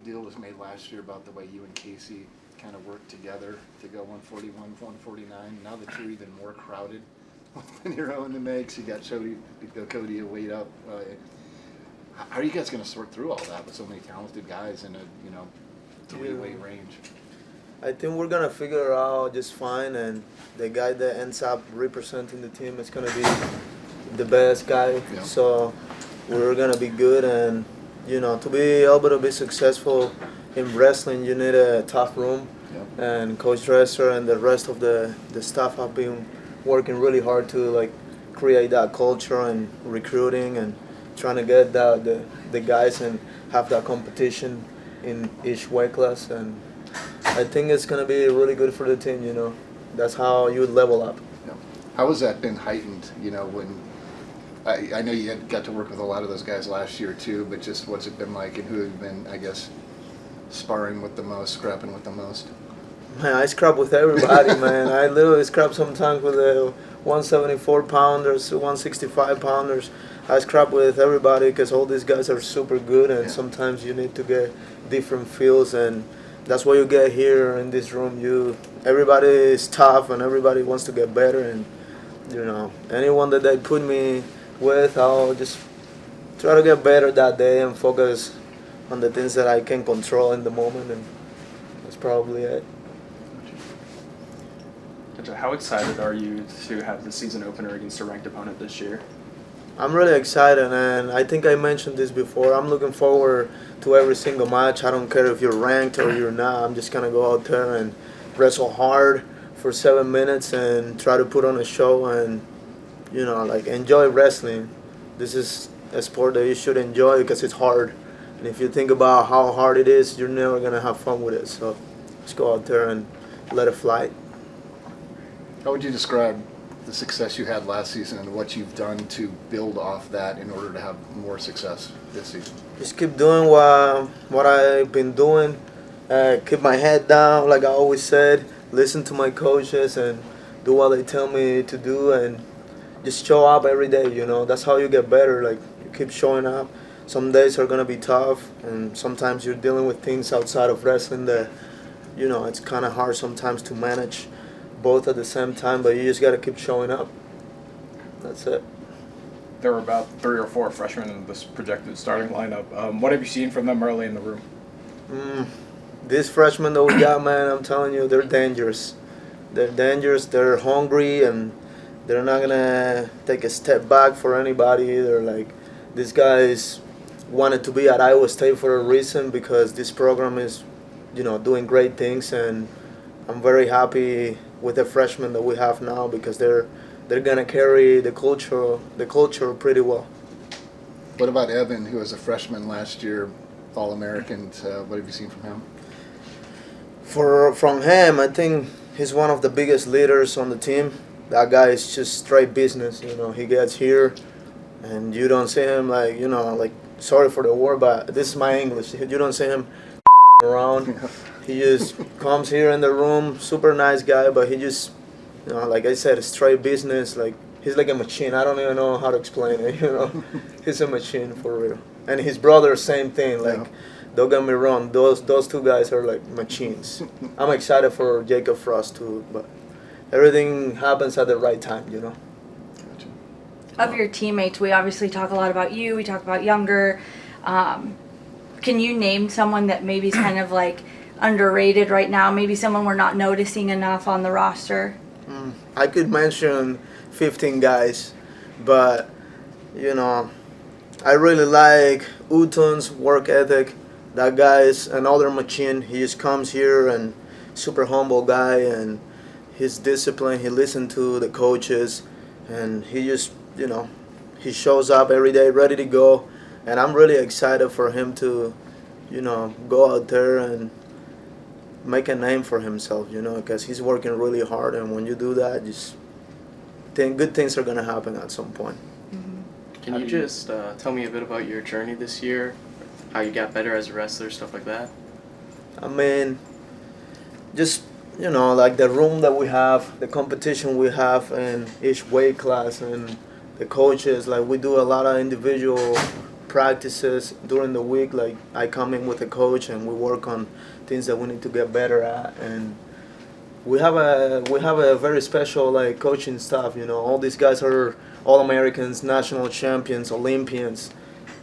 deal was made last year about the way you and Casey kind of worked together to go 141, 149. Now that you're even more crowded with your own to makes, you got Cody a weight up. How are you guys going to sort through all that with so many talented guys in a three-weight range? I think we're gonna figure it out just fine, and the guy that ends up representing the team is gonna be the best guy. Yeah. So we're gonna be good, and to be able to be successful in wrestling, you need a tough room. Yeah. And Coach Dresser and the rest of the staff have been working really hard to create that culture and recruiting and trying to get the guys and have that competition in each weight class, and I think it's going to be really good for the team, That's how you level up. Yeah. How has that been heightened, when I know you got to work with a lot of those guys last year too, but just what's it been like, and who have been, I guess, sparring with the most, scrapping with the most? Man, I scrap with everybody, man. I literally scrap sometimes with the 174-pounders, 165-pounders. I scrap with everybody because all these guys are super good, and sometimes you need to get different feels, and that's what you get here in this room. Everybody is tough, and everybody wants to get better, and anyone that they put me with, I'll just try to get better that day and focus on the things that I can control in the moment, and that's probably it. How excited are you to have the season opener against a ranked opponent this year? I'm really excited, and I think I mentioned this before. I'm looking forward to every single match. I don't care if you're ranked or you're not. I'm just going to go out there and wrestle hard for 7 minutes and try to put on a show and, enjoy wrestling. This is a sport that you should enjoy because it's hard. And if you think about how hard it is, you're never going to have fun with it. So let's go out there and let it fly. How would you describe the success you had last season and what you've done to build off that in order to have more success this season? Just keep doing what I've been doing. Keep my head down, like I always said. Listen to my coaches and do what they tell me to do, and just show up every day. That's how you get better. You keep showing up. Some days are gonna be tough, and sometimes you're dealing with things outside of wrestling that it's kind of hard sometimes to manage both at the same time, but you just got to keep showing up. That's it. There were about 3 or 4 freshmen in this projected starting lineup. What have you seen from them early in the room? These freshmen that we got, man, I'm telling you, they're dangerous. They're dangerous, they're hungry, and they're not going to take a step back for anybody either. These guys wanted to be at Iowa State for a reason because this program is, doing great things, and I'm very happy with the freshmen that we have now because they're gonna carry the culture pretty well. What about Evan, who was a freshman last year, All-American? What have you seen from him? From him, I think he's one of the biggest leaders on the team. That guy is just straight business. He gets here, and you don't see him sorry for the word, but this is my English. You don't see him around. He just comes here in the room, super nice guy, but he just, like I said, straight business. He's like a machine. I don't even know how to explain it, He's a machine for real. And his brother, same thing. Don't get me wrong, those 2 guys are like machines. I'm excited for Jacob Frost too, but everything happens at the right time, Gotcha. Of your teammates, we obviously talk a lot about you. We talk about Younger. Can you name someone that maybe is kind of underrated right now? Maybe someone we're not noticing enough on the roster? I could mention 15 guys, but I really like Uton's work ethic. That guy is another machine. He just comes here and super humble guy, and his discipline. He listens to the coaches, and he just he shows up every day ready to go. And I'm really excited for him to go out there and make a name for himself, because he's working really hard, and when you do that, good things are going to happen at some point. Mm-hmm. Can you just tell me a bit about your journey this year, how you got better as a wrestler, stuff like that? I mean, just, the room that we have, the competition we have in each weight class, and the coaches, we do a lot of individual practices during the week. Like I come in with a coach and we work on things that we need to get better at, and we have a very special like coaching staff. You know, all these guys are all Americans, national champions, Olympians.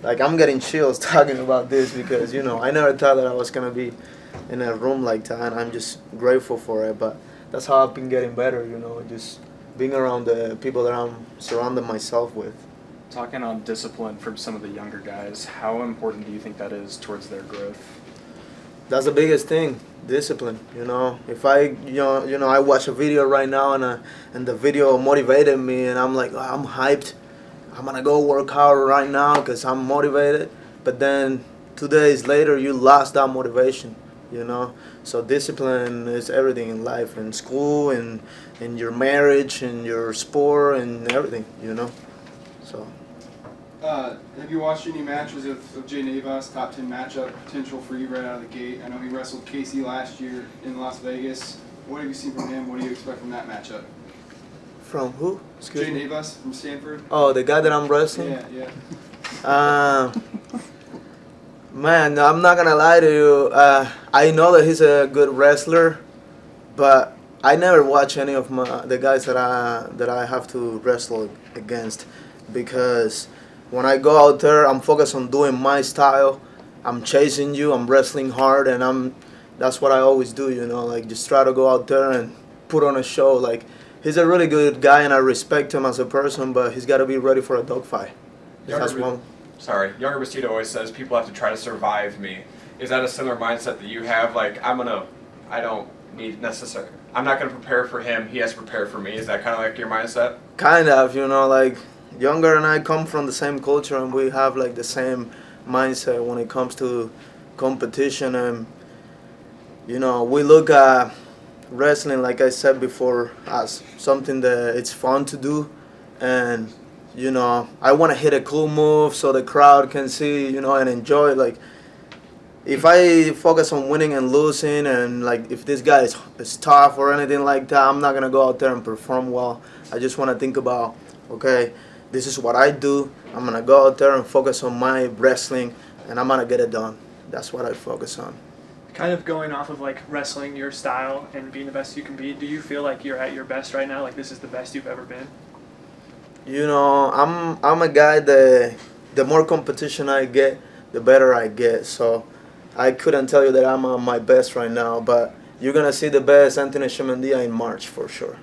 Like I'm getting chills talking about this because you know I never thought that I was gonna be in a room like that, and I'm just grateful for it. But that's how I've been getting better. You know, just being around the people that I'm surrounding myself with. Talking on discipline from some of the younger guys, how important do you think that is towards their growth? That's the biggest thing, discipline. You know, if I watch a video right now and the video motivated me and I'm like, "Oh, I'm hyped, I'm gonna go work hard right now because I'm motivated," but then 2 days later you lost that motivation. You know, so discipline is everything in life, in school, in your marriage, in your sport, and everything. You know, so. Have you watched any matches of Jay Navas, top 10 matchup potential for you right out of the gate? I know he wrestled Casey last year in Las Vegas. What have you seen from him? What do you expect from that matchup? From who? Excuse Jay me. Navas from Stanford. Oh, the guy that I'm wrestling. Yeah. Man, I'm not gonna lie to you. I know that he's a good wrestler, but I never watch any of the guys that I have to wrestle against, because when I go out there, I'm focused on doing my style. I'm chasing you. I'm wrestling hard, and that's what I always do. You know, like just try to go out there and put on a show. Like he's a really good guy, and I respect him as a person, but he's got to be ready for a dogfight. That's one. Younger Bastido always says people have to try to survive me. Is that a similar mindset that you have? Like, I'm not gonna prepare for him, he has to prepare for me. Is that kind of like your mindset? Kind of, you know, like Younger and I come from the same culture and we have like the same mindset when it comes to competition, and you know, we look at wrestling, like I said before, as something that it's fun to do, and you know, I want to hit a cool move so the crowd can see, you know, and enjoy. Like, if I focus on winning and losing, and like if this guy is tough or anything like that, I'm not gonna go out there and perform well. I just want to think about, okay, this is what I do. I'm gonna go out there and focus on my wrestling, and I'm gonna get it done. That's what I focus on. Kind of going off of like wrestling your style and being the best you can be, do you feel like you're at your best right now? Like this is the best you've ever been? You know, I'm a guy that the more competition I get, the better I get. So I couldn't tell you that I'm at my best right now, but you're gonna see the best Anthony Echemendia in March for sure.